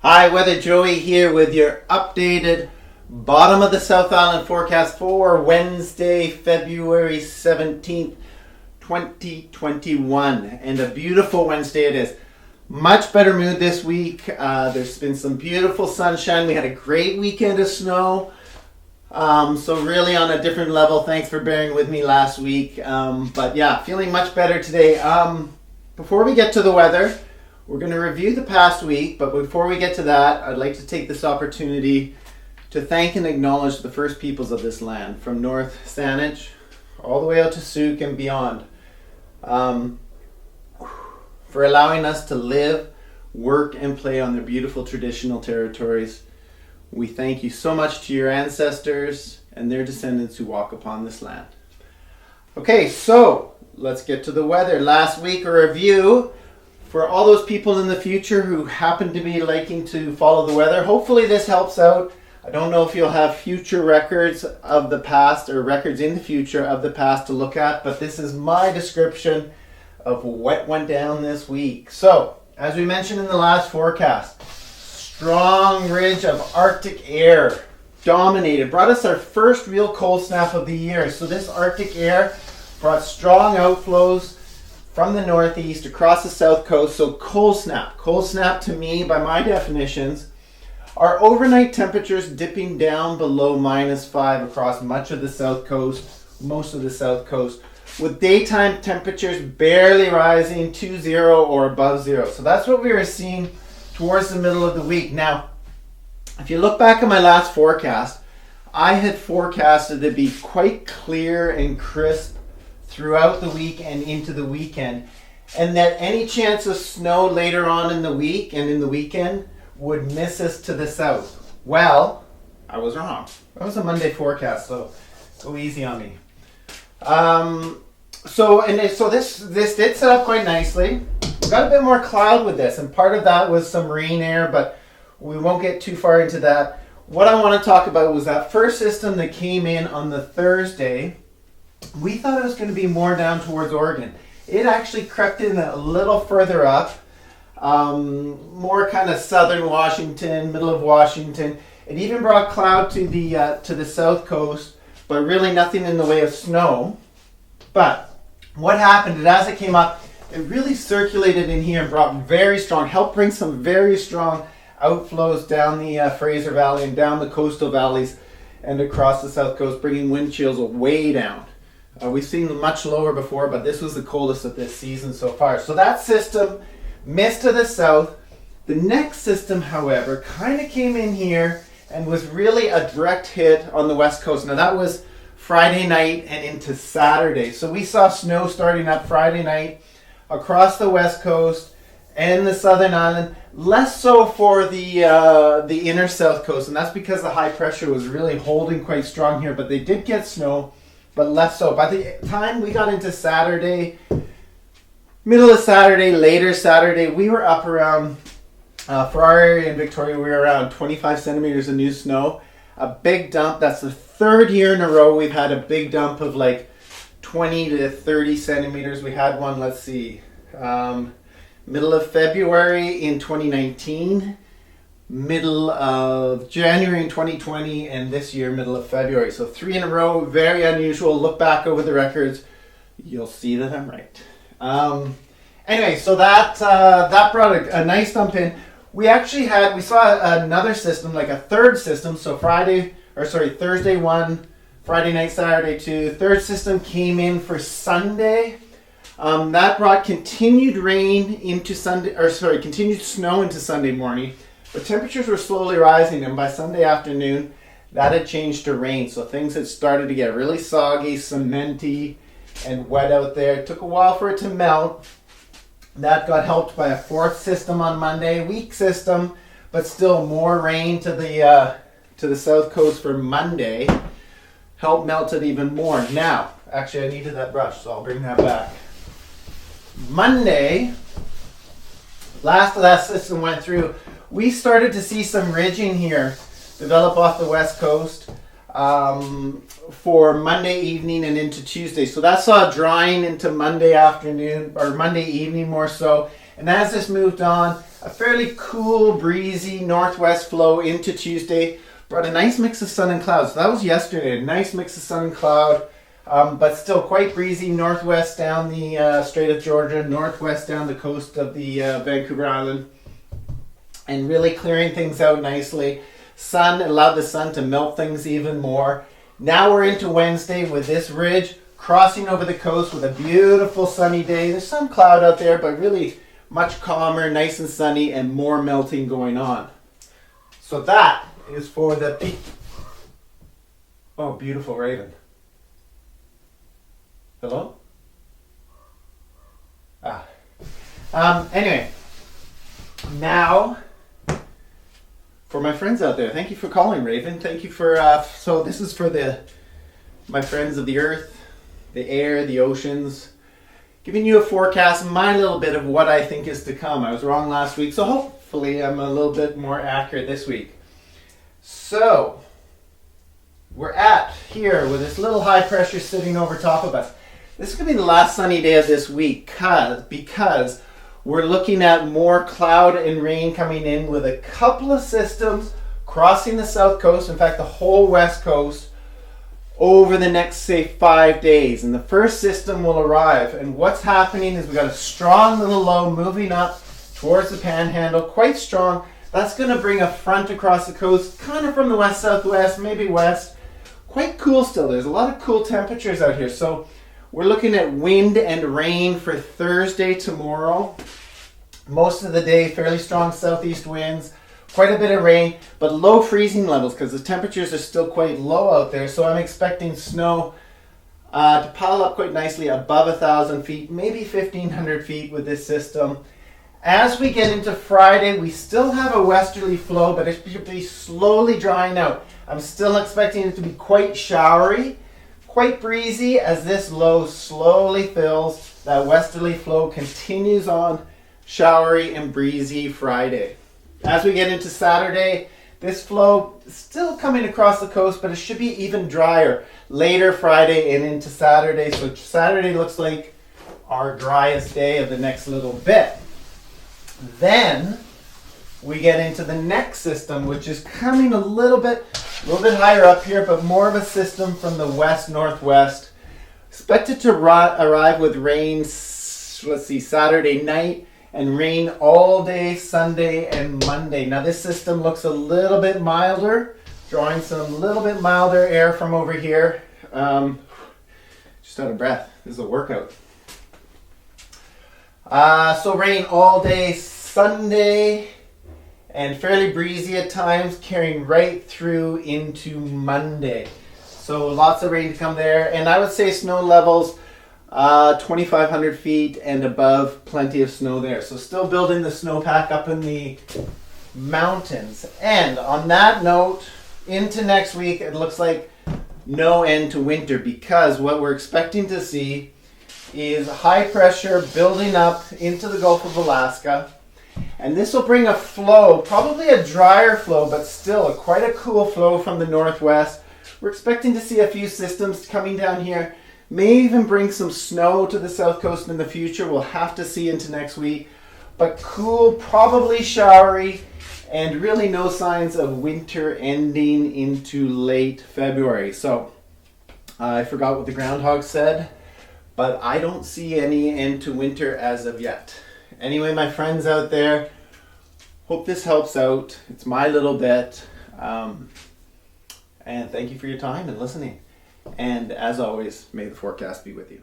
Hi, Weather Joey here with your updated bottom of the South Island forecast for Wednesday, February 17th, 2021. And a beautiful Wednesday it is. Much better mood this week. There's been some beautiful sunshine. We had a great weekend of snow. So really on a different level. Thanks for bearing with me last week. But yeah, feeling much better today. Before we get to the weather, we're going to review the past week, but before we get to that, I'd like to take this opportunity to thank and acknowledge the first peoples of this land, from North Saanich all the way out to Sooke and beyond, for allowing us to live, work, and play on their beautiful traditional territories. We thank you so much to your ancestors and their descendants who walk upon this land. Okay, so let's get to the weather. Last week, a review. For all those people in the future who happen to be liking to follow the weather, hopefully this helps out. I don't know if you'll have future records of the past or records in the future of the past to look at, but this is my description of what went down this week. So, as we mentioned in the last forecast, strong ridge of Arctic air dominated, brought us our first real cold snap of the year. So this Arctic air brought strong outflows from the northeast across the south coast. So cold snap. Cold snap to me, by my definitions, are overnight temperatures dipping down below -5 across much of the south coast, most of the south coast, with daytime temperatures barely rising to 0 or above 0. So that's what we were seeing towards the middle of the week. Now, if you look back at my last forecast, I had forecasted it to be quite clear and crisp throughout the week and into the weekend, and that any chance of snow later on in the week and in the weekend would miss us to the south. Well, I was wrong. That was a Monday forecast, so go easy on me. So this did set up quite nicely. We got a bit more cloud with this, and part of that was some rain air, but we won't get too far into that. What I want to talk about was that first system that came in on the Thursday. We thought it was going to be more down towards Oregon. It actually crept in a little further up, more kind of southern Washington, middle of Washington. It even brought cloud to the south coast, but really nothing in the way of snow. But what happened is, as it came up, it really circulated in here and helped bring some very strong outflows down the Fraser Valley and down the coastal valleys and across the south coast, bringing wind chills way down. We've seen them much lower before, but this was the coldest of this season so far. So that system missed to the south. The next system, however, kind of came in here and was really a direct hit on the west coast. Now that was Friday night and into Saturday. So we saw snow starting up Friday night across the west coast and the southern island. Less so for the inner south coast, and that's because the high pressure was really holding quite strong here. But they did get snow, but less so. By the time we got into Saturday, middle of Saturday, later Saturday, we were up around, for our area in Victoria, we were around 25 centimeters of new snow. A big dump. That's the third year in a row we've had a big dump of like 20 to 30 centimeters. We had one, let's see, middle of February in 2019, middle of January in 2020, and this year, middle of February. So 3 in a row, very unusual. Look back over the records, you'll see that I'm right. Anyway, so that brought a nice dump in. We saw another system, like a third system. So Thursday 1, Friday night, Saturday 2. Third system came in for Sunday. That brought continued rain into continued snow into Sunday morning. But temperatures were slowly rising, and by Sunday afternoon, that had changed to rain. So things had started to get really soggy, cementy, and wet out there. It took a while for it to melt. That got helped by a fourth system on Monday, weak system, but still more rain to the south coast for Monday. Helped melt it even more. Now, actually I needed that brush, so I'll bring that back. Monday, last of that system went through. We started to see some ridging here develop off the west coast for Monday evening and into Tuesday. So that saw drying into Monday afternoon, or Monday evening more so, And as this moved on, a fairly cool, breezy northwest flow into Tuesday brought a nice mix of sun and clouds. So that was yesterday, a nice mix of sun and cloud, but still quite breezy. Northwest down the Strait of Georgia, northwest down the coast of the Vancouver Island, and really clearing things out nicely. Sun allowed the sun to melt things even more. Now we're into Wednesday with this ridge crossing over the coast with a beautiful sunny day. There's some cloud out there, but really much calmer, nice and sunny, and more melting going on. So that is for the peak. Oh, beautiful raven. Hello? Anyway, now for my friends out there, thank you for calling, Raven. Thank you for, so this is for my friends of the earth, the air, the oceans, giving you a forecast, my little bit of what I think is to come. I was wrong last week, so hopefully I'm a little bit more accurate this week. So, we're at here with this little high pressure sitting over top of us. This is going to be the last sunny day of this week because we're looking at more cloud and rain coming in with a couple of systems crossing the south coast, in fact the whole west coast, over the next, say, 5 days. And the first system will arrive. And what's happening is we've got a strong little low moving up towards the panhandle, quite strong. That's going to bring a front across the coast, kind of from the west-southwest, maybe west. Quite cool still. There's a lot of cool temperatures out here. So we're looking at wind and rain for Thursday tomorrow. Most of the day, fairly strong southeast winds. Quite a bit of rain, but low freezing levels because the temperatures are still quite low out there. So I'm expecting snow to pile up quite nicely above 1,000 feet, maybe 1,500 feet with this system. As we get into Friday, we still have a westerly flow, but it should be slowly drying out. I'm still expecting it to be quite showery, quite breezy as this low slowly fills. That westerly flow continues on, showery and breezy Friday. As we get into Saturday, this flow is still coming across the coast, but it should be even drier later Friday and into Saturday. So Saturday looks like our driest day of the next little bit. Then we get into the next system, which is coming a little bit higher up here, but more of a system from the west-northwest. Expected to arrive with rain, Saturday night, and rain all day Sunday and Monday. Now this system looks a little bit milder, drawing some little bit milder air from over here. Just out of breath. This is a workout. So rain all day Sunday and fairly breezy at times, carrying right through into Monday. So lots of rain to come there, and I would say snow levels 2,500 feet and above, plenty of snow there. So still building the snowpack up in the mountains. And on that note, into next week, it looks like no end to winter, because what we're expecting to see is high pressure building up into the Gulf of Alaska. And this will bring a flow, probably a drier flow, but still quite a cool flow from the northwest. We're expecting to see a few systems coming down here. May even bring some snow to the south coast in the future. We'll have to see into next week. But cool, probably showery, and really no signs of winter ending into late February. So I forgot what the groundhog said, but I don't see any end to winter as of yet. Anyway, my friends out there, hope this helps out. It's my little bit. And thank you for your time and listening. And as always, may the forecast be with you.